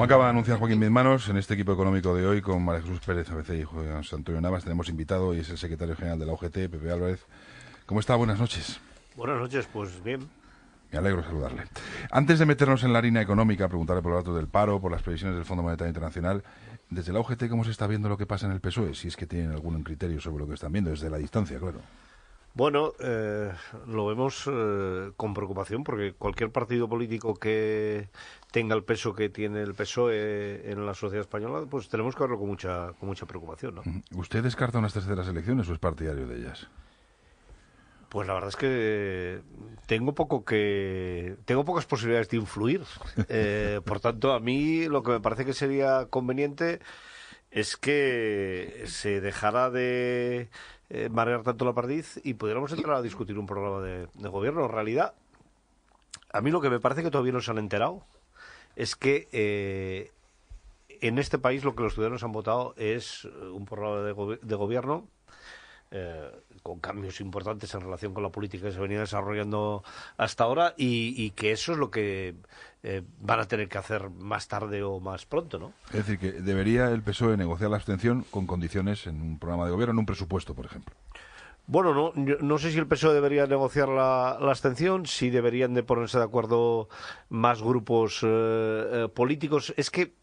Como acaba de anunciar Joaquín Bizmanos, en este equipo económico de hoy, con María Jesús Pérez, ABC y José Antonio Navas, tenemos invitado y es el secretario general de la UGT, Pepe Álvarez. ¿Cómo está? Buenas noches. Buenas noches, pues bien. Me alegro saludarle. Antes de meternos en la harina económica, preguntarle por los datos del paro, por las previsiones del Fondo Monetario Internacional, desde la UGT, ¿cómo se está viendo lo que pasa en el PSOE? Si es que tienen algún criterio sobre lo que están viendo, desde la distancia, claro. Bueno, lo vemos con preocupación porque cualquier partido político que tenga el peso que tiene el PSOE en la sociedad española, pues tenemos que verlo con mucha preocupación, ¿no? ¿Usted descarta unas terceras elecciones o es partidario de ellas? Pues la verdad es que tengo pocas posibilidades de influir. Por tanto, a mí lo que me parece que sería conveniente es que se dejara de marear tanto la perdiz y pudiéramos entrar a discutir un programa de gobierno. En realidad, a mí lo que me parece que todavía no se han enterado es que en este país lo que los ciudadanos han votado es un programa de gobierno con cambios importantes en relación con la política que se venía desarrollando hasta ahora y que eso es lo que van a tener que hacer más tarde o más pronto, ¿no? Es decir, que debería el PSOE negociar la abstención con condiciones en un programa de gobierno, en un presupuesto, por ejemplo. Bueno, no sé si el PSOE debería negociar la abstención, si deberían de ponerse de acuerdo más grupos políticos. Es que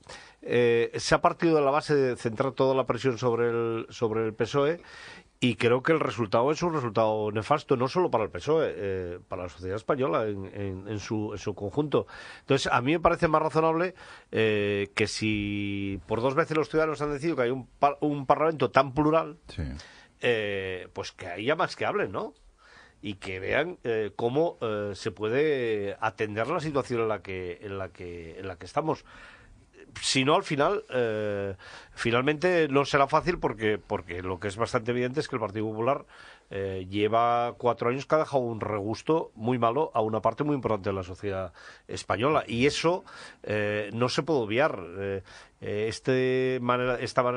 se ha partido de la base de centrar toda la presión sobre el PSOE. Y creo que el resultado es un resultado nefasto, no solo para el PSOE, para la sociedad española en su conjunto. Entonces, a mí me parece más razonable que si por dos veces los ciudadanos han decidido que hay un Parlamento tan plural, sí, pues que haya más que hablen, ¿no? Y que vean cómo se puede atender la situación en la que estamos. Si no, al final, finalmente no será fácil porque lo que es bastante evidente es que el Partido Popular lleva 4 años que ha dejado un regusto muy malo a una parte muy importante de la sociedad española. Y eso no se puede obviar. Esta manera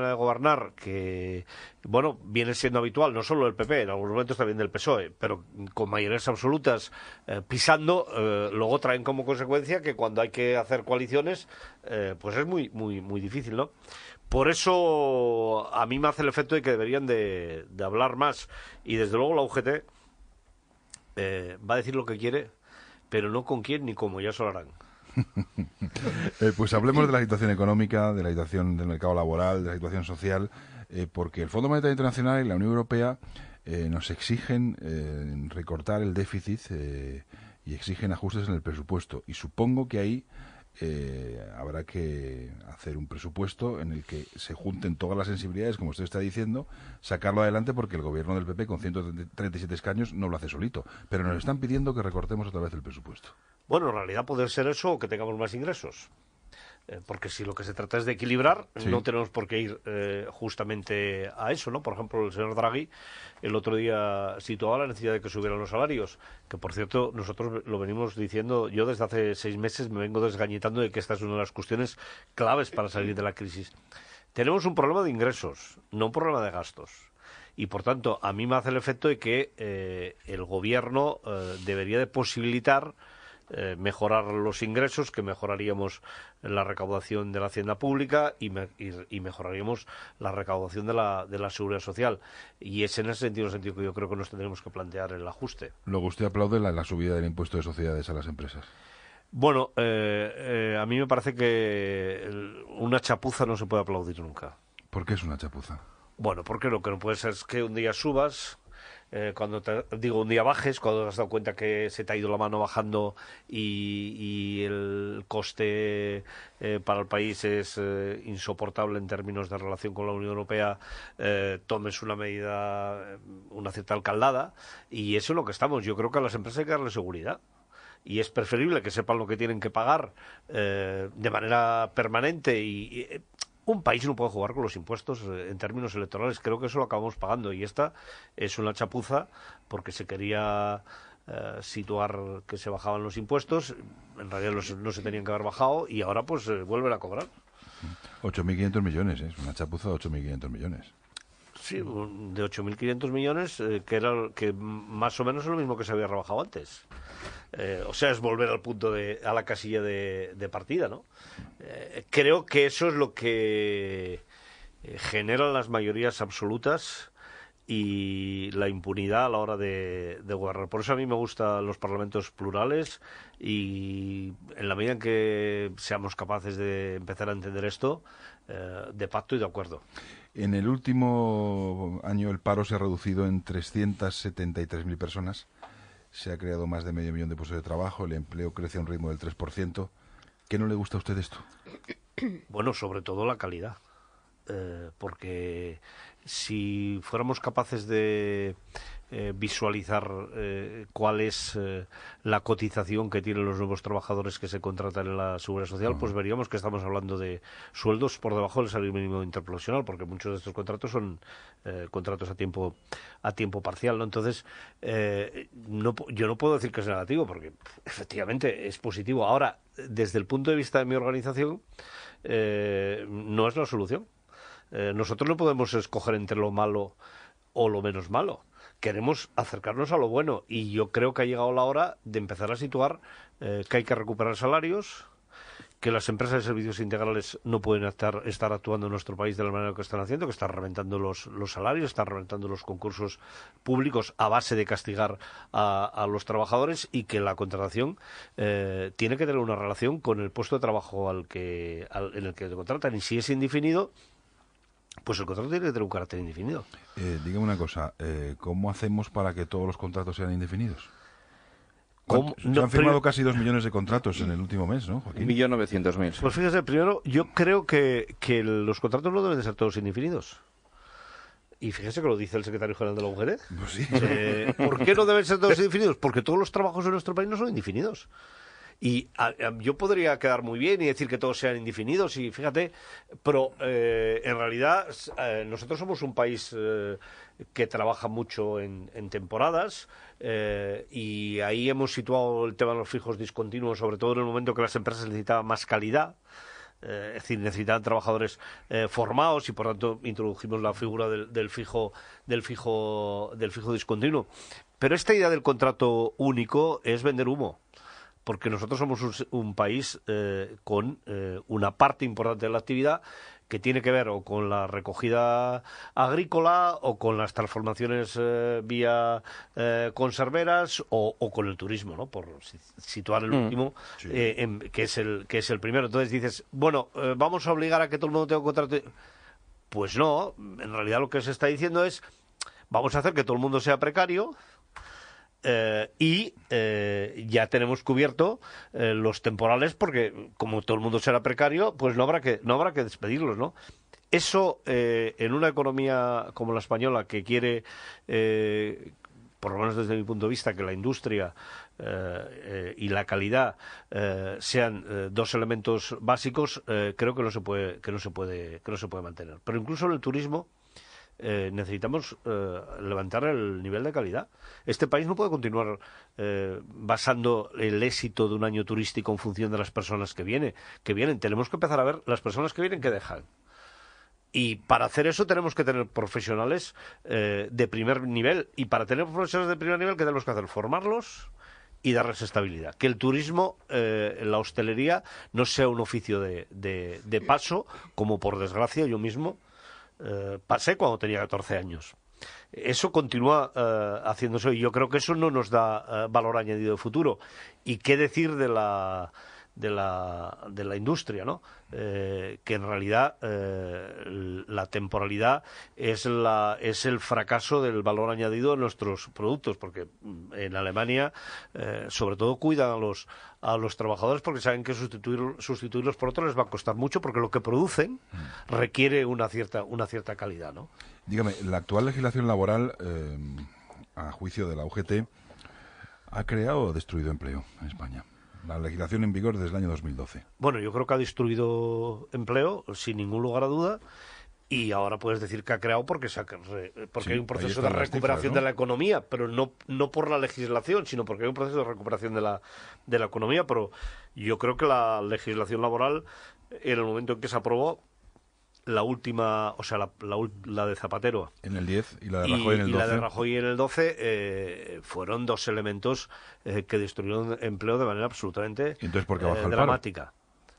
de gobernar que, bueno, viene siendo habitual, no solo del PP, en algunos momentos también del PSOE, pero con mayorías absolutas pisando, luego traen como consecuencia que cuando hay que hacer coaliciones, pues es muy difícil, ¿no? Por eso a mí me hace el efecto de que deberían de hablar más y desde luego la UGT va a decir lo que quiere, pero no con quién ni cómo, ya se lo harán. Pues hablemos de la situación económica, de la situación del mercado laboral, de la situación social, porque el Fondo Monetario Internacional y la Unión Europea nos exigen recortar el déficit y exigen ajustes en el presupuesto. Y supongo que ahí habrá que hacer un presupuesto en el que se junten todas las sensibilidades, como usted está diciendo, sacarlo adelante, porque el gobierno del PP con 137 escaños no lo hace solito, pero nos están pidiendo que recortemos otra vez el presupuesto. Bueno, en realidad puede ser eso o que tengamos más ingresos. Porque si lo que se trata es de equilibrar, sí, no tenemos por qué ir justamente a eso, ¿no? Por ejemplo, el señor Draghi el otro día situaba la necesidad de que subieran los salarios, que por cierto nosotros lo venimos diciendo, yo desde hace 6 meses me vengo desgañitando de que esta es una de las cuestiones claves para salir de la crisis. Tenemos un problema de ingresos, no un problema de gastos. Y por tanto, a mí me hace el efecto de que el gobierno debería de posibilitar mejorar los ingresos, que mejoraríamos la recaudación de la hacienda pública y mejoraríamos la recaudación de la seguridad social. Y es en ese sentido que yo creo que nos tendremos que plantear el ajuste. Luego usted aplaude la subida del impuesto de sociedades a las empresas. Bueno, a mí me parece que una chapuza no se puede aplaudir nunca. ¿Por qué es una chapuza? Bueno, porque lo que no puede ser es que un día subas, un día bajes, cuando te has dado cuenta que se te ha ido la mano bajando y el coste para el país es insoportable en términos de relación con la Unión Europea, tomes una medida, una cierta alcaldada, y eso es lo que estamos. Yo creo que a las empresas hay que darle seguridad. Y es preferible que sepan lo que tienen que pagar de manera permanente y un país no puede jugar con los impuestos en términos electorales. Creo que eso lo acabamos pagando y esta es una chapuza porque se quería situar que se bajaban los impuestos. En realidad no se tenían que haber bajado y ahora pues vuelven a cobrar. 8.500 millones, es una chapuza de 8.500 millones. Sí, de 8.500 millones, que más o menos es lo mismo que se había rebajado antes. O sea, es volver al punto a la casilla de partida, ¿no? Creo que eso es lo que genera las mayorías absolutas y la impunidad a la hora de gobernar. Por eso a mí me gustan los parlamentos plurales y en la medida en que seamos capaces de empezar a entender esto, de pacto y de acuerdo. En el último año el paro se ha reducido en 373.000 personas. Se ha creado más de medio millón de puestos de trabajo. El empleo crece a un ritmo del 3%. ¿Qué no le gusta a usted esto? Bueno, sobre todo la calidad. Porque si fuéramos capaces de visualizar cuál es la cotización que tienen los nuevos trabajadores que se contratan en la Seguridad Social, pues veríamos que estamos hablando de sueldos por debajo del salario mínimo interprofesional, porque muchos de estos contratos son contratos a tiempo parcial, ¿no? Entonces, yo no puedo decir que es negativo, porque efectivamente es positivo. Ahora, desde el punto de vista de mi organización, no es la solución. Nosotros no podemos escoger entre lo malo o lo menos malo. Queremos acercarnos a lo bueno y yo creo que ha llegado la hora de empezar a situar que hay que recuperar salarios, que las empresas de servicios integrales no pueden estar actuando en nuestro país de la manera que están haciendo, que están reventando los salarios, están reventando los concursos públicos a base de castigar a los trabajadores, y que la contratación tiene que tener una relación con el puesto de trabajo en el que te contratan, y si es indefinido, pues el contrato tiene que tener un carácter indefinido. Dígame una cosa, ¿cómo hacemos para que todos los contratos sean indefinidos? Se han firmado casi 2 millones de contratos en el último mes, ¿no, Joaquín? 1.900.000. Pues fíjese, primero, yo creo que los contratos no deben de ser todos indefinidos. Y fíjese que lo dice el secretario general de la UGT. Pues sí. ¿Por qué no deben ser todos indefinidos? Porque todos los trabajos en nuestro país no son indefinidos. Y yo podría quedar muy bien y decir que todos sean indefinidos, y fíjate, pero en realidad nosotros somos un país que trabaja mucho en temporadas, y ahí hemos situado el tema de los fijos discontinuos, sobre todo en el momento que las empresas necesitaban más calidad. Es decir, necesitaban trabajadores formados, y por tanto introdujimos la figura del fijo discontinuo. Pero esta idea del contrato único es vender humo, porque nosotros somos un país con una parte importante de la actividad que tiene que ver o con la recogida agrícola, o con las transformaciones vía conserveras, o con el turismo, ¿no? Por situar el último, sí. que es el primero. Entonces dices, bueno, vamos a obligar a que todo el mundo tenga un contrato. Pues no, en realidad lo que se está diciendo es, vamos a hacer que todo el mundo sea precario, y ya tenemos cubierto los temporales, porque como todo el mundo será precario, pues no habrá que despedirlos, ¿no? Eso, en una economía como la española, que quiere, por lo menos desde mi punto de vista, que la industria y la calidad sean dos elementos básicos, creo que no se puede mantener. Pero incluso en el turismo necesitamos levantar el nivel de calidad. Este país no puede continuar basando el éxito de un año turístico en función de las personas que vienen. Tenemos que empezar a ver las personas que vienen, que dejan. Y para hacer eso tenemos que tener profesionales de primer nivel. Y para tener profesionales de primer nivel, ¿qué tenemos que hacer? Formarlos y darles estabilidad. Que el turismo, la hostelería, no sea un oficio de paso, como por desgracia yo mismo pasé cuando tenía 14 años. Eso continúa haciéndose, y yo creo que eso no nos da valor añadido de futuro. ¿Y qué decir de la industria, ¿no? Que en realidad la temporalidad es el fracaso del valor añadido de nuestros productos, porque en Alemania sobre todo cuidan a los trabajadores, porque saben que sustituirlos por otros les va a costar mucho, porque lo que producen requiere una cierta calidad, ¿no? Dígame, la actual legislación laboral, a juicio de la UGT, ¿ha creado o destruido empleo en España? La legislación en vigor desde el año 2012. Bueno, yo creo que ha destruido empleo, sin ningún lugar a duda, y ahora puedes decir que ha creado porque Sí, hay un proceso ahí de están las recuperación cifras, ¿no? de la economía, pero no por la legislación, sino porque hay un proceso de recuperación de la economía. Pero yo creo que la legislación laboral, en el momento en que se aprobó, la última, o sea, la de Zapatero en el 10 y la de Rajoy en el 12. Y la de Rajoy en el 12 fueron dos elementos que destruyeron empleo de manera absolutamente entonces, ¿por qué baja el dramática.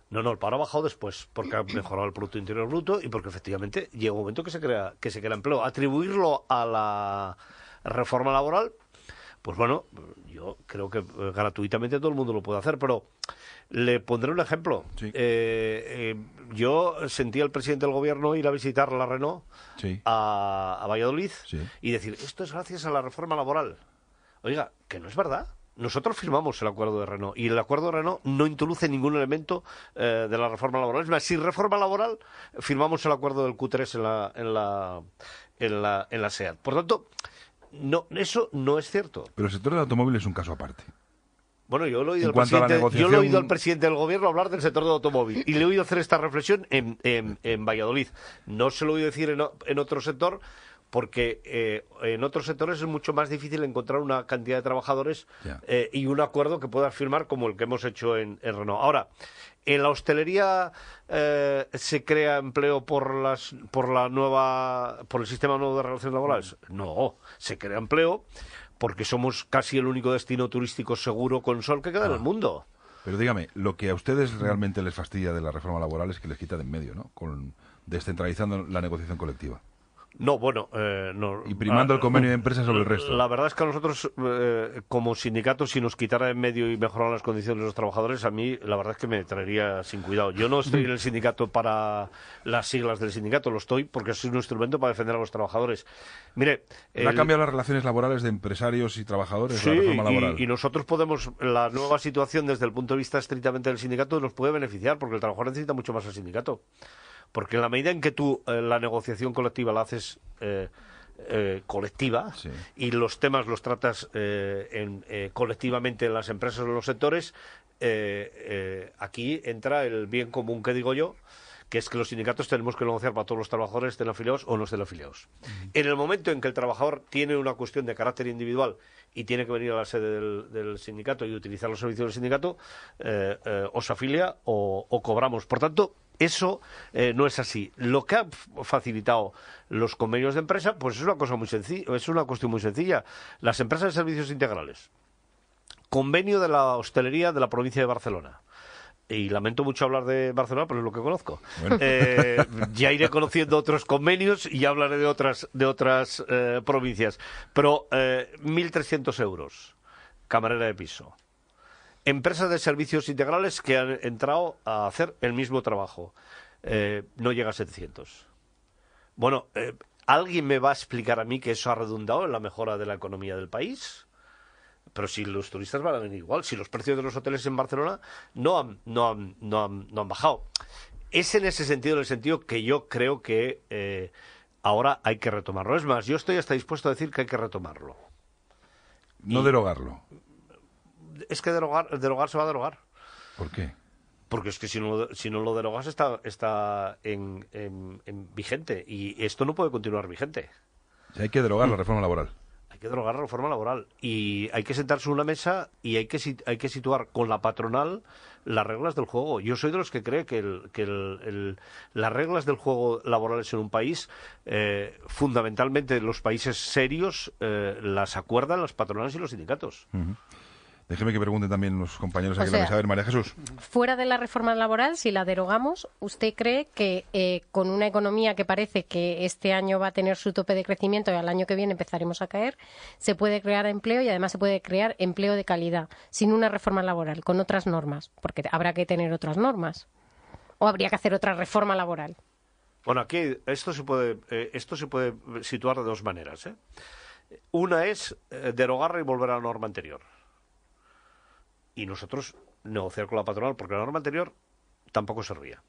No, el paro ha bajado después, porque ha mejorado el Producto Interior Bruto y porque efectivamente llega un momento que se crea empleo. Atribuirlo a la reforma laboral, pues bueno, yo creo que gratuitamente todo el mundo lo puede hacer, pero le pondré un ejemplo. Sí. Yo sentí al presidente del gobierno ir a visitar la Renault Sí. a Valladolid Sí. y decir, esto es gracias a la reforma laboral. Oiga, que no es verdad. Nosotros firmamos el acuerdo de Renault y el acuerdo de Renault no introduce ningún elemento de la reforma laboral. Es más, sin reforma laboral firmamos el acuerdo del Q3 en la SEAT. Por tanto, no, eso no es cierto. Pero el sector del automóvil es un caso aparte. Bueno, yo lo he oído, Negociación... yo lo he oído al presidente del gobierno hablar del sector del automóvil y le he oído hacer esta reflexión en Valladolid. No se lo he oído decir en otro sector, porque en otros sectores es mucho más difícil encontrar una cantidad de trabajadores y un acuerdo que puedas firmar como el que hemos hecho en Renault. Ahora, ¿en la hostelería se crea empleo por el sistema nuevo de relaciones laborales? No, se crea empleo porque somos casi el único destino turístico seguro con sol que queda en el mundo. Pero dígame, lo que a ustedes realmente les fastidia de la reforma laboral es que les quita de en medio, ¿no? Descentralizando la negociación colectiva. No, bueno, no. Y primando el convenio de empresa sobre el resto. La verdad es que a nosotros, como sindicato, si nos quitara en medio y mejoraran las condiciones de los trabajadores, a mí la verdad es que me traería sin cuidado. Yo no estoy en el sindicato para las siglas del sindicato, lo estoy porque es un instrumento para defender a los trabajadores. Mire, ¿ha cambiado las relaciones laborales de empresarios y trabajadores sí, la reforma laboral? Y nosotros podemos, la nueva situación desde el punto de vista estrictamente del sindicato nos puede beneficiar porque el trabajador necesita mucho más al sindicato. Porque en la medida en que tú la negociación colectiva la haces colectiva sí. y los temas los tratas colectivamente en las empresas o en los sectores, aquí entra el bien común que digo yo, que es que los sindicatos tenemos que negociar para todos los trabajadores, estén afiliados o no estén afiliados. En el momento en que el trabajador tiene una cuestión de carácter individual y tiene que venir a la sede del sindicato y utilizar los servicios del sindicato, o se afilia o cobramos. Por tanto, eso no es así. Lo que ha facilitado los convenios de empresa, pues es una cosa muy sencilla, es una cuestión muy sencilla. Las empresas de servicios integrales, convenio de la hostelería de la provincia de Barcelona. Y lamento mucho hablar de Barcelona, pero es lo que conozco. Bueno. Ya iré conociendo otros convenios y ya hablaré de otras provincias. Pero 1.300 euros, camarera de piso. Empresas de servicios integrales que han entrado a hacer el mismo trabajo. No llega a 700. Bueno, ¿alguien me va a explicar a mí que eso ha redundado en la mejora de la economía del país? Pero si los turistas van a venir igual, si los precios de los hoteles en Barcelona no han bajado. Es en ese sentido, en el sentido que yo creo que ahora hay que retomarlo. Es más, yo estoy hasta dispuesto a decir que hay que retomarlo. No derogarlo. Es que derogar se va a derogar. ¿Por qué? Porque es que si no lo derogas está en vigente y esto no puede continuar vigente. O sea, hay que derogar la reforma laboral. Hay que derogar la reforma laboral y hay que sentarse en una mesa y hay que situar con la patronal las reglas del juego. Yo soy de los que cree que las reglas del juego laborales en un país, fundamentalmente los países serios, las acuerdan las patronales y los sindicatos. Uh-huh. Déjeme que pregunten también los compañeros aquí en la mesa. A ver, María Jesús. Fuera de la reforma laboral, si la derogamos, ¿usted cree que con una economía que parece que este año va a tener su tope de crecimiento y al año que viene empezaremos a caer, se puede crear empleo y además se puede crear empleo de calidad sin una reforma laboral, con otras normas? Porque habrá que tener otras normas. ¿O habría que hacer otra reforma laboral? Bueno, aquí esto se puede situar de dos maneras, ¿eh? Una es derogarla y volver a la norma anterior. Y nosotros negociar con la patronal, porque la norma anterior tampoco servía.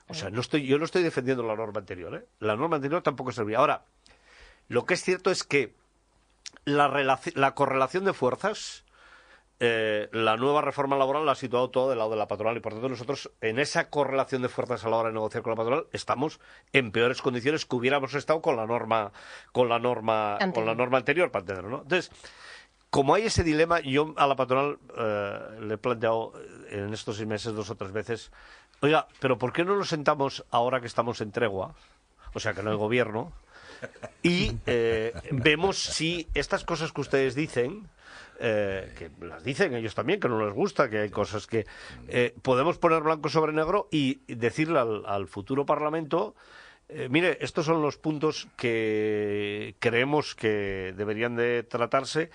O sea, yo no estoy defendiendo la norma anterior, ¿eh? La norma anterior tampoco servía. Ahora, lo que es cierto es que la correlación de fuerzas, la nueva reforma laboral la ha situado todo del lado de la patronal y por tanto nosotros en esa correlación de fuerzas a la hora de negociar con la patronal estamos en peores condiciones que hubiéramos estado con la norma anterior, para entenderlo, ¿no? Entonces, como hay ese dilema, yo a la patronal le he planteado en estos 6 meses 2 o 3 veces Oiga, pero ¿por qué no nos sentamos ahora que estamos en tregua, o sea, que no hay gobierno, y vemos si estas cosas que ustedes dicen, que las dicen ellos también, que no les gusta, que hay cosas que podemos poner blanco sobre negro y decirle al futuro Parlamento, mire, estos son los puntos que creemos que deberían de tratarse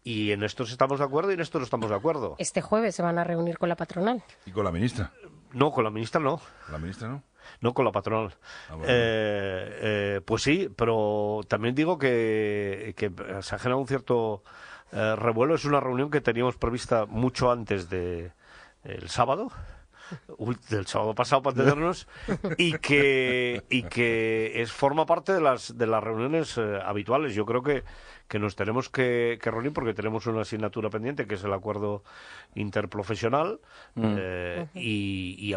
y en estos estamos de acuerdo y en estos no estamos de acuerdo. Este jueves se van a reunir con la patronal. ¿Y con la ministra? No, con la ministra no. ¿La ministra no? No, con la patronal. Ah, bueno. Pues sí, pero también digo que se ha generado un cierto revuelo. Es una reunión que teníamos prevista mucho antes del sábado, del sábado pasado, para entendernos, y que forma parte de las reuniones habituales. Yo creo que nos tenemos que reunir porque tenemos una asignatura pendiente, que es el acuerdo interprofesional, y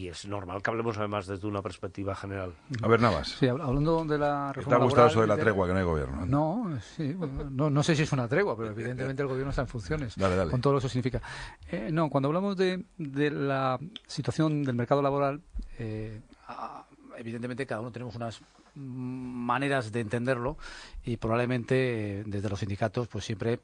es normal que hablemos además desde una perspectiva general. A ver, Navas. Sí, hablando de la reforma ¿Te ha gustado laboral, eso de la tregua, que no hay gobierno? No, sí, no sé si es una tregua, pero evidentemente el gobierno está en funciones, Dale. con todo lo que eso significa. No, cuando hablamos de la situación del mercado laboral, evidentemente cada uno tenemos unas maneras de entenderlo y probablemente desde los sindicatos pues siempre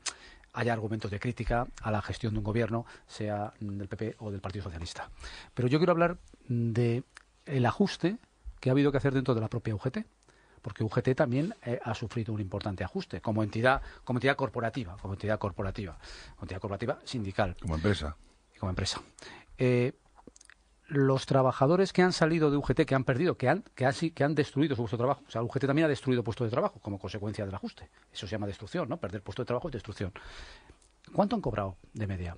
haya argumentos de crítica a la gestión de un gobierno, sea del PP o del Partido Socialista. Pero yo quiero hablar de el ajuste que ha habido que hacer dentro de la propia UGT, porque UGT también ha sufrido un importante ajuste como entidad corporativa sindical, Como empresa. como empresa. Los trabajadores que han salido de UGT, que han perdido, que han destruido su puesto de trabajo, o sea, UGT también ha destruido puestos de trabajo como consecuencia del ajuste. Eso se llama destrucción, ¿no? Perder puesto de trabajo es destrucción. ¿Cuánto han cobrado de media?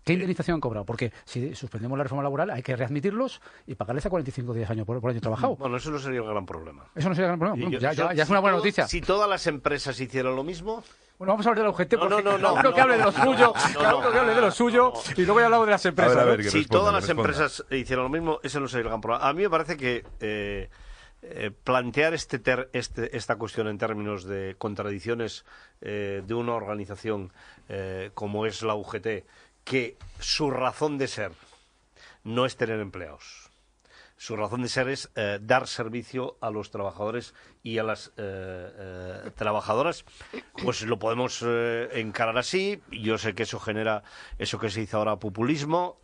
¿Qué indemnización han cobrado? Porque si suspendemos la reforma laboral hay que readmitirlos y pagarles a 45 días por año trabajado. Bueno, eso no sería el gran problema. Eso no sería el gran problema. Y Bueno, ya es una buena noticia. Si todas las empresas hicieran lo mismo... Bueno, vamos a hablar de la UGT, porque No, cada uno que hable de lo suyo, que hable de lo suyo, y luego ya hablamos de las empresas. A ver, ¿no? que Si responda, todas las que responda. empresas hicieran lo mismo, ese no sería el gran problema. A mí me parece que plantear esta cuestión en términos de contradicciones de una organización como es la UGT, que su razón de ser no es tener empleados. Su razón de ser es dar servicio a los trabajadores y a las trabajadoras. Pues lo podemos encarar así. Yo sé que eso genera, eso que se dice ahora, populismo.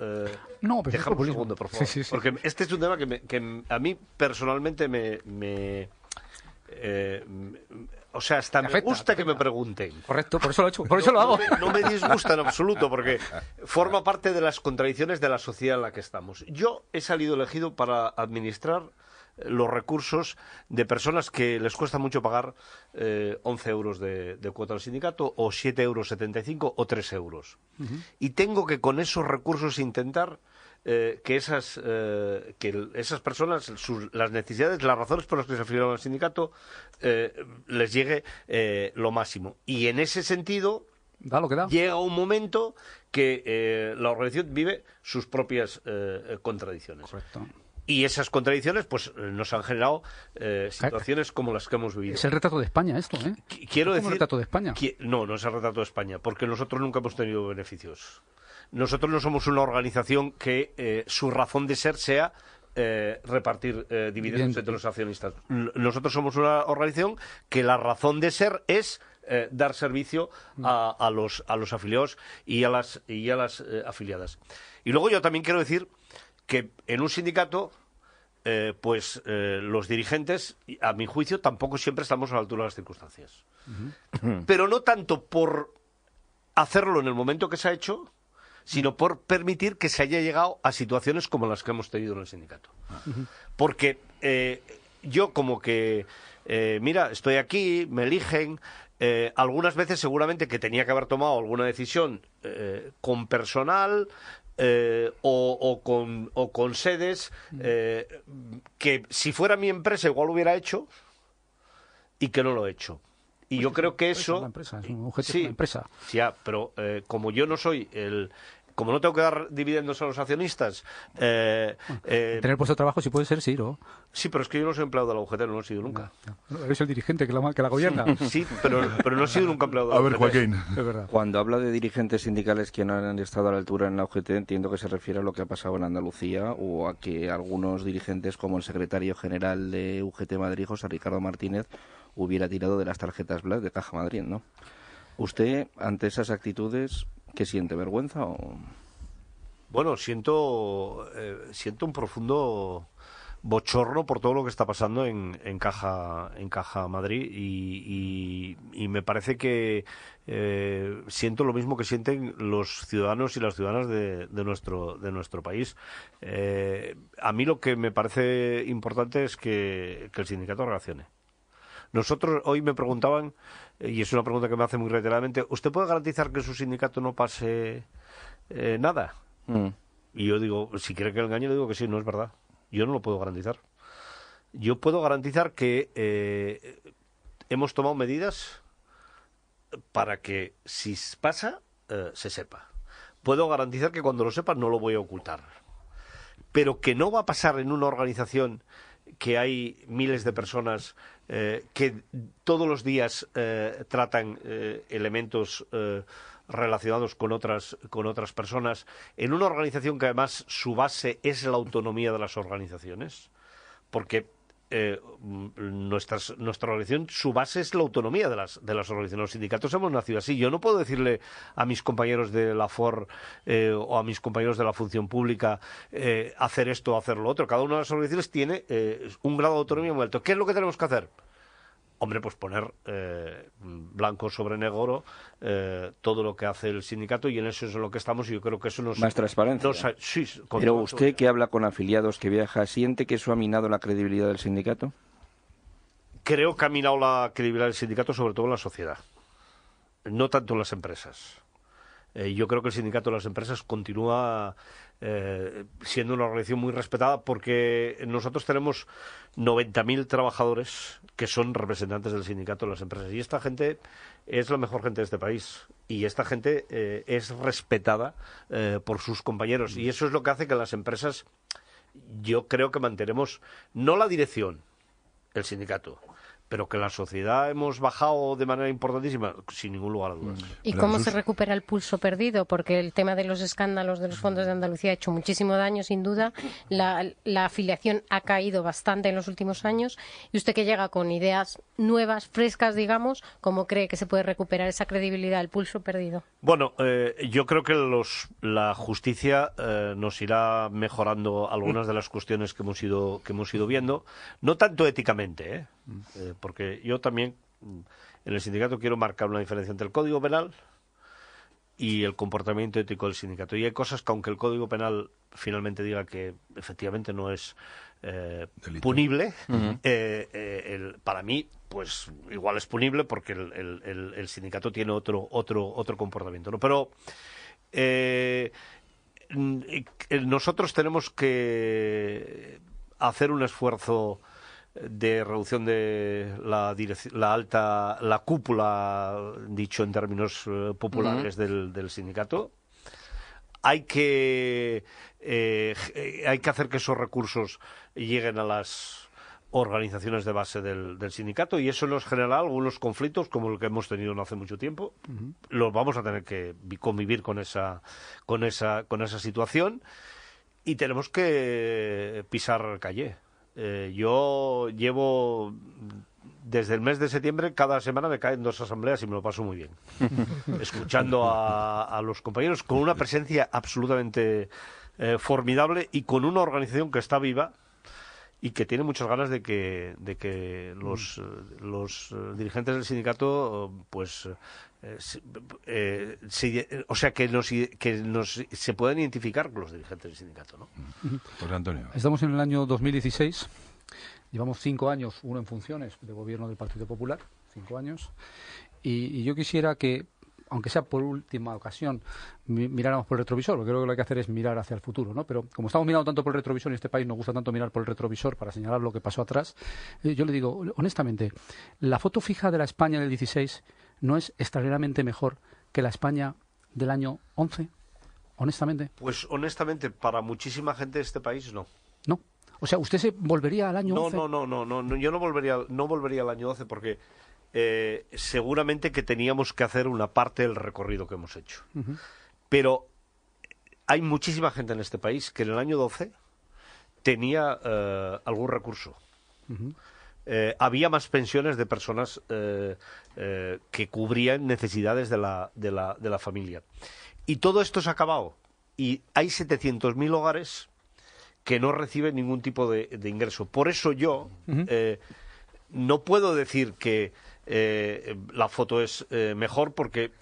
No, pero es dejamos un populismo. segundo, por favor. Sí. Porque este es un tema que a mí personalmente o sea, hasta me afecta, gusta que me pregunten. Correcto, por eso lo he hecho, por eso lo hago. No me disgusta en absoluto, porque forma parte de las contradicciones de la sociedad en la que estamos. Yo he salido elegido para administrar los recursos de personas que les cuesta mucho pagar 11 euros de cuota al sindicato, o 7,75 € o 3 euros. Y tengo que con esos recursos intentar que esas personas, las necesidades, las razones por las que se afiliaron al sindicato, les llegue lo máximo. Y en ese sentido, Da lo que da. llega un momento que la organización vive sus propias contradicciones. Correcto. Y esas contradicciones pues nos han generado situaciones como las que hemos vivido. Es el retrato de España esto, ¿eh? Quiero ¿Es decir, el retrato de España? No es el retrato de España, porque nosotros nunca hemos tenido beneficios. Nosotros no somos una organización que su razón de ser sea repartir dividendos entre los accionistas. Nosotros somos una organización que la razón de ser es dar servicio a los afiliados y a las afiliadas. Y luego yo también quiero decir que en un sindicato los dirigentes, a mi juicio, tampoco siempre estamos a la altura de las circunstancias. Pero no tanto por hacerlo en el momento que se ha hecho, sino por permitir que se haya llegado a situaciones como las que hemos tenido en el sindicato. Porque yo como que, mira, estoy aquí, me eligen, algunas veces seguramente que tenía que haber tomado alguna decisión con personal o con sedes que si fuera mi empresa igual lo hubiera hecho y que no lo he hecho. Y yo creo que eso... Es una empresa, es un objeto sí, de una empresa. Ya, pero como yo no soy como no tengo que dar dividendos a los accionistas... tener puesto de trabajo, si puede ser, sí, ¿no? Sí, pero es que yo no soy empleado de la UGT, no lo he sido nunca. No, eres el dirigente que la gobierna. Sí, pero no he sido nunca empleado de la A ver, UGT. Joaquín. Es verdad. Cuando habla de dirigentes sindicales que no han estado a la altura en la UGT, entiendo que se refiere a lo que ha pasado en Andalucía o a que algunos dirigentes, como el secretario general de UGT Madrid, José Ricardo Martínez, hubiera tirado de las tarjetas Black de Caja Madrid, ¿no? ¿Usted, ante esas actitudes, qué siente? ¿Vergüenza o...? Bueno, siento un profundo bochorno por todo lo que está pasando en Caja Madrid y me parece que siento lo mismo que sienten los ciudadanos y las ciudadanas de nuestro país. A mí lo que me parece importante es que el sindicato reaccione. Nosotros hoy me preguntaban, y es una pregunta que me hace muy reiteradamente, ¿usted puede garantizar que su sindicato no pase nada? Y yo digo, si quiere que le engañe, le digo que sí, no es verdad. Yo no lo puedo garantizar. Yo puedo garantizar que hemos tomado medidas para que si pasa, se sepa. Puedo garantizar que cuando lo sepa no lo voy a ocultar. Pero que no va a pasar en una organización que hay miles de personas que todos los días tratan elementos relacionados con otras personas, en una organización que además su base es la autonomía de las organizaciones, porque nuestra organización, su base es la autonomía de las organizaciones. Los sindicatos hemos nacido así. Yo no puedo decirle a mis compañeros de la FOR o a mis compañeros de la función pública hacer esto o hacer lo otro. Cada una de las organizaciones tiene un grado de autonomía muy alto. ¿Qué es lo que tenemos que hacer? Hombre, pues poner blanco sobre negro todo lo que hace el sindicato, y en eso es en lo que estamos, y yo creo que eso nos... Más transparencia. Sí, Pero usted, que habla con afiliados, que viaja, ¿siente que eso ha minado la credibilidad del sindicato? Creo que ha minado la credibilidad del sindicato, sobre todo en la sociedad, no tanto en las empresas. Yo creo que el sindicato de las empresas continúa siendo una organización muy respetada, porque nosotros tenemos 90.000 trabajadores que son representantes del sindicato de las empresas, y esta gente es la mejor gente de este país, y esta gente es respetada por sus compañeros, y eso es lo que hace que las empresas, yo creo que mantenemos, no la dirección, el sindicato, pero que la sociedad hemos bajado de manera importantísima, sin ningún lugar a dudas. ¿Y cómo se recupera el pulso perdido? Porque el tema de los escándalos de los fondos de Andalucía ha hecho muchísimo daño, sin duda. La afiliación ha caído bastante en los últimos años. Y usted, que llega con ideas nuevas, frescas, digamos, ¿cómo cree que se puede recuperar esa credibilidad, el pulso perdido? Bueno, yo creo que la justicia nos irá mejorando algunas de las cuestiones que hemos ido viendo, no tanto éticamente, porque yo también en el sindicato quiero marcar una diferencia entre el Código Penal y el comportamiento ético del sindicato. Y hay cosas que, aunque el Código Penal finalmente diga que efectivamente no es punible, para mí, pues igual es punible, porque el sindicato tiene otro comportamiento, ¿no? Pero nosotros tenemos que hacer un esfuerzo de reducción de la cúpula, dicho en términos populares, del sindicato. Hay que hacer que esos recursos lleguen a las organizaciones de base del sindicato, y eso nos generará algunos conflictos, como el que hemos tenido no hace mucho tiempo. Los vamos a tener que convivir con esa situación, y tenemos que pisar calle. Yo llevo desde el mes de septiembre, cada semana me caen 2 asambleas y me lo paso muy bien, escuchando a los compañeros, con una presencia absolutamente formidable, y con una organización que está viva y que tiene muchas ganas de que los dirigentes del sindicato se puedan identificar con los dirigentes del sindicato, ¿no? Pues Antonio. Estamos en el año 2016, llevamos 5 años, uno en funciones de gobierno del Partido Popular, 5 años, y yo quisiera que, aunque sea por última ocasión, miráramos por el retrovisor, porque creo que lo que hay que hacer es mirar hacia el futuro, ¿no? Pero como estamos mirando tanto por el retrovisor, y en este país nos gusta tanto mirar por el retrovisor para señalar lo que pasó atrás, yo le digo, honestamente, la foto fija de la España del 16 no es extraordinariamente mejor que la España del año 11. honestamente? Pues honestamente, para muchísima gente de este país no. No. O sea, ¿usted se volvería al año 11? No, yo no volvería al año 12 porque seguramente que teníamos que hacer una parte del recorrido que hemos hecho. Pero hay muchísima gente en este país que en el año 12 tenía algún recurso. Había más pensiones de personas que cubrían necesidades de la familia. Y todo esto se ha acabado. Y hay 700.000 hogares que no reciben ningún tipo de ingreso. Por eso yo no puedo decir que la foto es mejor, porque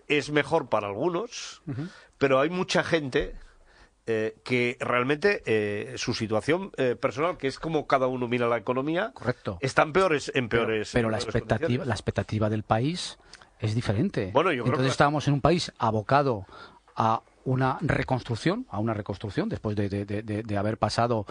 es mejor para algunos, pero hay mucha gente que realmente su situación personal, que es como cada uno mira la economía, correcto, está en peores pero la expectativa del país es diferente. Bueno, yo creo Entonces que estábamos en un país abocado a una reconstrucción después de haber pasado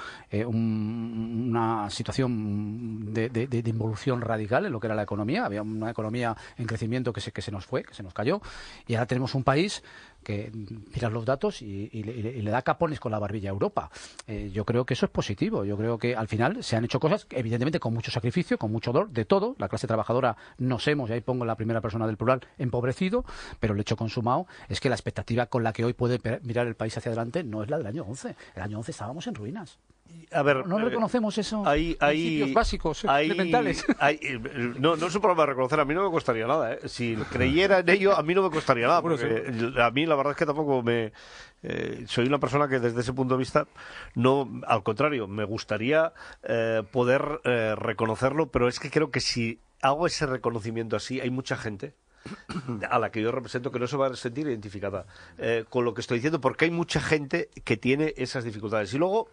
una situación de involución radical en lo que era la economía. Había una economía en crecimiento que se nos fue, que se nos cayó, y ahora tenemos un país que miras los datos y le da capones con la barbilla a Europa. Yo creo que eso es positivo. Yo creo que al final se han hecho cosas, evidentemente con mucho sacrificio, con mucho dolor, de todo. La clase trabajadora nos hemos, y ahí pongo la primera persona del plural, empobrecido, pero el hecho consumado es que la expectativa con la que hoy puede mirar el país hacia adelante no es la del año 11. El año 11 estábamos en ruinas. A ver, no reconocemos esos principios básicos, elementales. No es un problema de reconocer, a mí no me costaría nada. Si creyera en ello, a mí no me costaría nada, porque a mí la verdad es que tampoco soy una persona que desde ese punto de vista, no, al contrario, me gustaría poder reconocerlo, pero es que creo que si hago ese reconocimiento así, hay mucha gente a la que yo represento que no se va a sentir identificada con lo que estoy diciendo, porque hay mucha gente que tiene esas dificultades. Y luego,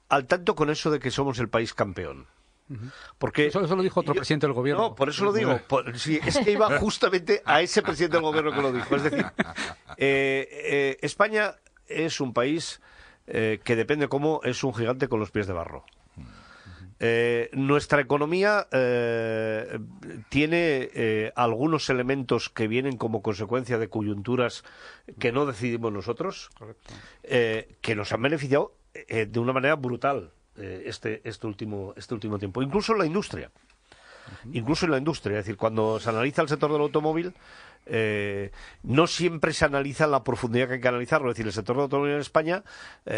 al tanto con eso de que somos el país campeón. Porque eso lo dijo otro presidente del gobierno. No, por eso lo digo. Sí, es que iba justamente a ese presidente del gobierno que lo dijo. Es decir, España es un país que depende cómo es un gigante con los pies de barro. Nuestra economía tiene algunos elementos que vienen como consecuencia de coyunturas que no decidimos nosotros, que nos han beneficiado de una manera brutal este último tiempo. Incluso en la industria. Es decir, cuando se analiza el sector del automóvil, no siempre se analiza en la profundidad que hay que analizarlo. Es decir, el sector del automóvil en España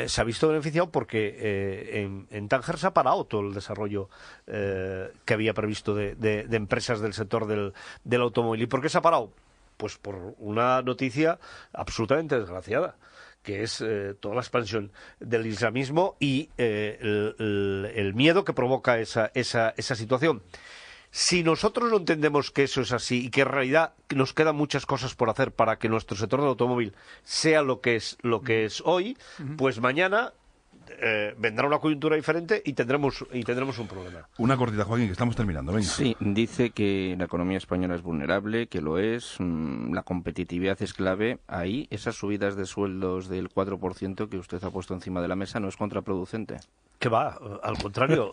se ha visto beneficiado porque en Tánger se ha parado todo el desarrollo que había previsto de empresas del sector del automóvil. ¿Y por qué se ha parado? Pues por una noticia absolutamente desgraciada, que es toda la expansión del islamismo y el miedo que provoca esa situación. Si nosotros no entendemos que eso es así y que en realidad nos quedan muchas cosas por hacer para que nuestro sector del automóvil sea lo que es hoy, pues mañana vendrá una coyuntura diferente y tendremos un problema. Una cortita, Joaquín, que estamos terminando. Venga. Sí, dice que la economía española es vulnerable, que lo es, la competitividad es clave. Ahí, esas subidas de sueldos del 4% que usted ha puesto encima de la mesa, ¿no es contraproducente? ¿Qué va? Al contrario,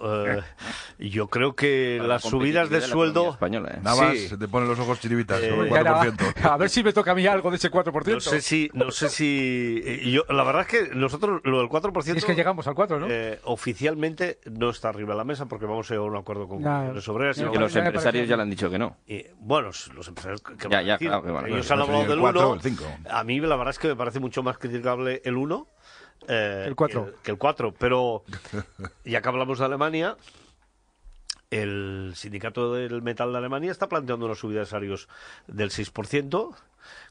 yo creo que las subidas de sueldo española, Nada más, se te ponen los ojos chiribitas, el 4%. A ver si me toca a mí algo de ese 4%. No sé si la verdad es que nosotros lo del 4%... Es que llegamos al 4, ¿no? Oficialmente no está arriba de la mesa porque vamos a llegar a un acuerdo con los obreros. Que los empresarios ya le han dicho que no. Bueno, los empresarios... Claro, que van. Ellos han hablado del 4, 1. el 5. A mí la verdad es que me parece mucho más criticable el 1 el 4. Que el 4, pero ya que hablamos de Alemania, el sindicato del metal de Alemania está planteando una subida de salarios del 6%,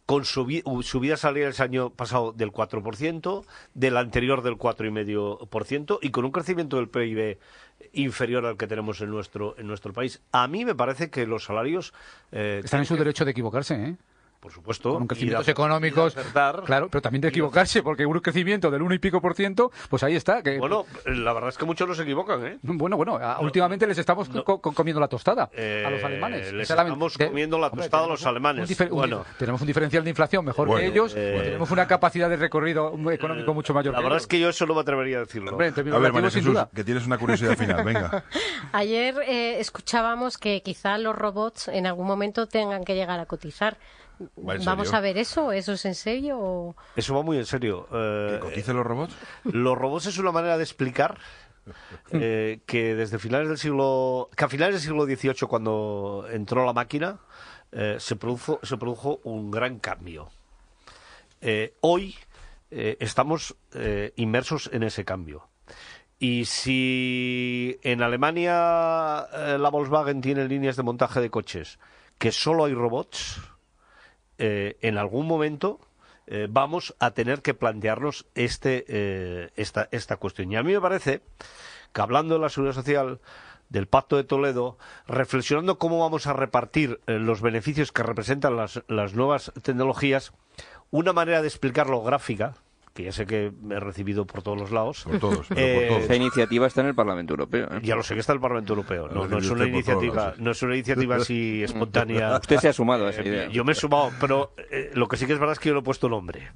con subida salarial el año pasado del 4%, del anterior del 4,5% y con un crecimiento del PIB inferior al que tenemos en nuestro país. A mí me parece que los salarios están en su derecho de equivocarse, ¿eh? Por supuesto. Con crecimientos económicos, claro, pero también de equivocarse, porque un crecimiento del 1 y pico por ciento, pues ahí está. Que, bueno, la verdad es que muchos no se equivocan, ¿eh? Bueno, últimamente les estamos comiendo la tostada a los alemanes. Les estamos comiendo la tostada a los alemanes. Tenemos un diferencial de inflación mejor que ellos, tenemos una capacidad de recorrido económico mucho mayor. La verdad es que yo eso no me atrevería a decirlo. Hombre, a ver, María Jesús, que tienes una curiosidad final, venga. Ayer escuchábamos que quizá los robots en algún momento tengan que llegar a cotizar. ¿Va en ¿Vamos serio? a ver eso? ¿Eso es en serio? O... Eso va muy en serio. ¿Que coticen los robots? Los robots es una manera de explicar que desde finales del siglo... que a finales del siglo XVIII, cuando entró la máquina, se produjo un gran cambio. Hoy estamos inmersos en ese cambio. Y si en Alemania la Volkswagen tiene líneas de montaje de coches que solo hay robots, en algún momento vamos a tener que plantearnos esta cuestión. Y a mí me parece que, hablando de la seguridad social, del Pacto de Toledo, reflexionando cómo vamos a repartir los beneficios que representan las nuevas tecnologías, una manera de explicarlo gráfica, que ya sé que me he recibido por todos los lados. Por todos, pero por todos. Esa iniciativa está en el Parlamento Europeo. Ya lo sé que está en el Parlamento Europeo. No es Usted una por todos iniciativa, lados, sí. no es una iniciativa así espontánea. Usted se ha sumado a esa idea. Yo me he sumado, pero lo que sí que es verdad es que yo le he puesto nombre.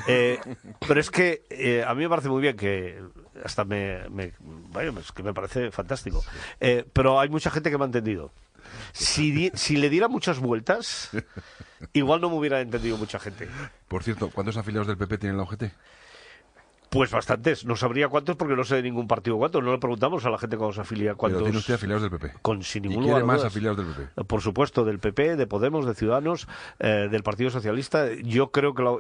Pero es que a mí me parece muy bien, que hasta vaya, es que me parece fantástico. Pero hay mucha gente que me ha entendido. Si le diera muchas vueltas, igual no me hubiera entendido mucha gente. Por cierto, ¿cuántos afiliados del PP tienen la UGT? Pues bastantes. No sabría cuántos porque no sé de ningún partido cuántos. No le preguntamos a la gente cuando se afilia cuántos. Pero tiene usted afiliados del PP. Sin ¿Y ningún quiere lugar de más dudas. afiliados del PP? Por supuesto, del PP, de Podemos, de Ciudadanos, del Partido Socialista. Yo creo que la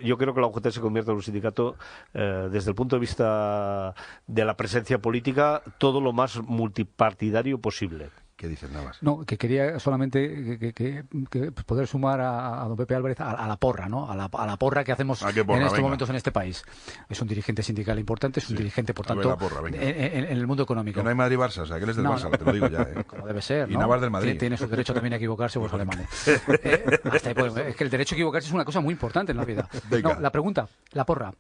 UGT se convierte en un sindicato, desde el punto de vista de la presencia política, todo lo más multipartidario posible. ¿Qué dices, Navas? No, que quería solamente que poder sumar a don Pepe Álvarez a la porra, ¿no? A la porra que hacemos ¿A qué porra? en estos Venga. momentos en este país. Es un dirigente sindical importante, es un Sí. dirigente, por A ver, tanto, la porra, venga. en el mundo económico. Que no hay Madrid-Barça, o sea, que él es del No, Barça, no. te lo digo ya, ¿eh? Como debe ser, Y ¿no? Navas del Madrid. Tiene su derecho también a equivocarse, los alemanes. Hasta ahí podemos- es que el derecho a equivocarse es una cosa muy importante en la vida. Venga. No, la pregunta, la porra.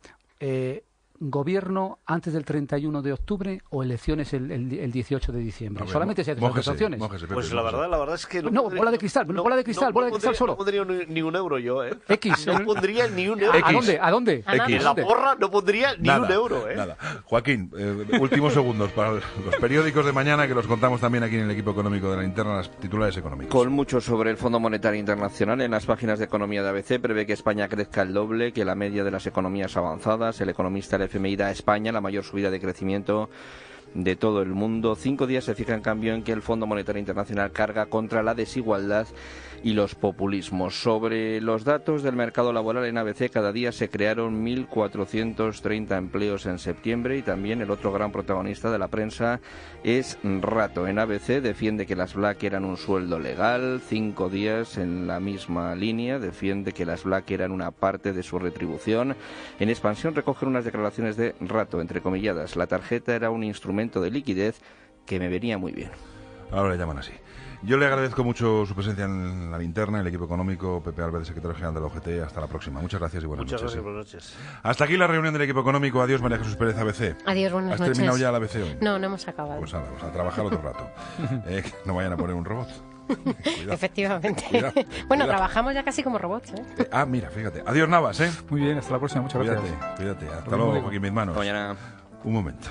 ¿Gobierno antes del 31 de octubre o elecciones el 18 de diciembre? A ver, Solamente se hacen esas dos opciones. mójese, Pepe, Pues la mójese. verdad es que... No, bola de cristal, bola de cristal pondría- solo. No pondría ni un euro yo, ¿eh? X. No pondría ni un euro. ¿A X. dónde? ¿A dónde? A nada. En la porra no pondría ni un euro, ¿eh? Nada. Joaquín, últimos segundos para los periódicos de mañana, que los contamos también aquí en el equipo económico de la Linterna, las titulares económicos. Con mucho sobre el Fondo Monetario Internacional, en las páginas de economía de ABC prevé que España crezca el doble que la media de las economías avanzadas. El economista del FMI da a España la mayor subida de crecimiento de todo el mundo. 5 días se fija en cambio en que el Fondo Monetario Internacional carga contra la desigualdad y los populismos. Sobre los datos del mercado laboral en ABC, cada día se crearon 1.430 empleos en septiembre, y también el otro gran protagonista de la prensa es Rato. En ABC defiende que las Black eran un sueldo legal. 5 días en la misma línea defiende que las Black eran una parte de su retribución. En Expansión recogen unas declaraciones de Rato, entrecomilladas: la tarjeta era un instrumento de liquidez que me venía muy bien. Ahora le llaman así. Yo le agradezco mucho su presencia en la Linterna, el equipo económico. Pepe Álvarez, secretario general de la OGT. Hasta la próxima. Muchas gracias y buenas Muchas noches. gracias, buenas noches. Hasta aquí la reunión del equipo económico. Adiós, María Jesús Pérez, ABC. Adiós, buenas ¿Has noches. terminado ya la ABC hoy? No, no hemos acabado. Pues nada, vamos a trabajar otro rato. Que no vayan a poner un robot. Cuidado. Efectivamente. Cuidado, Bueno, cuidado. trabajamos ya casi como robots, ¿eh? Mira, fíjate. Adiós, Navas, ¿eh? Muy bien, hasta la próxima. Muchas Cuídate, gracias. cuídate. Hasta Lo mismo luego, digo. Joaquín, mis manos. Hasta mañana. Un momento.